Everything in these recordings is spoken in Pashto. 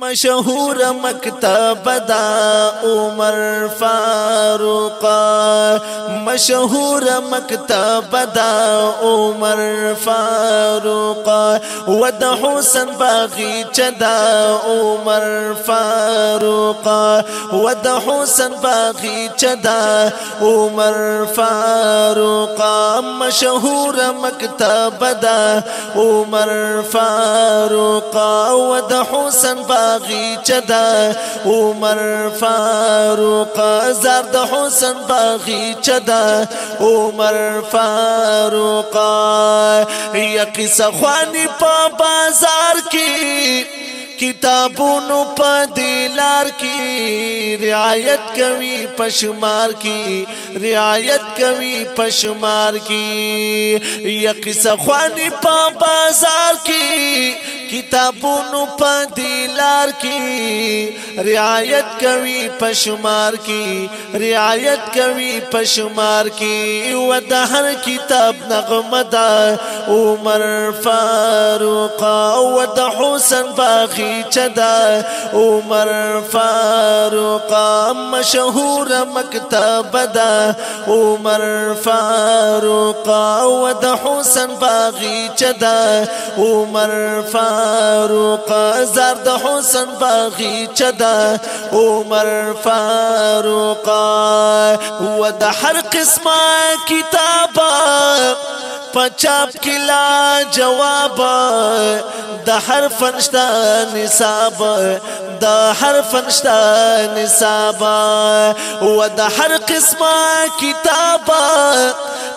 مشهور مکتب دا عمر فاروق، مشهور مکتب دا عمر فاروق، ود حسن باغیچه دا عمر فاروق، ود حسن باغیچه دا عمر فاروق، مشهور مکتب دا عمر فاروق، ود حسن باغیچه دا عمر فاروق، زرد حسن باغیچه دا عمر فاروق، یا قصه خوانی پا بازار کی کتابونو پا دیلار کی، رعایت کوي پشمار کی، رعایت کوي پشمار کی، یا قصه خوانی پا بازار کی کتابونو پا دیلار کی، رعایت کوي پشمار کی، رعایت کوي پشمار کی، و د هر کتاب نغمه دا عمر فاروق، و د حسن باغیچه دا عمر فاروق، مشهور مکتب دا عمر فاروق، و د حسن باغیچه دا عمر فاروق، زرد حسن باغیچه دا عمر فاروق، و د هر قسمه کتابه پچاپ کلا جواب، د هر فنشتا نصاب، د هر فنشتا نصاب، و د هر قسمه کتاب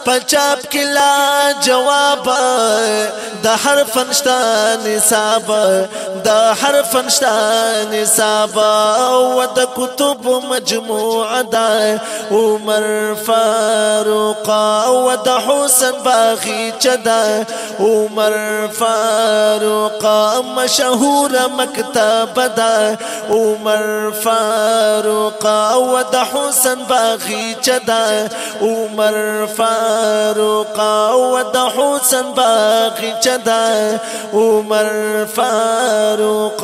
پچاپ کلا جواب، د هر فنشتا نصاب، د هر فنشتا نصاب، و د کتب مجموع دا عمر فاروق، و د حسن باغیچه دا عمر فاروق، مشهور مکتب دا عمر فاروق، و د حسن باغیچه دا عمر فاروق، و د حسن باغیچه دا عمر فاروق.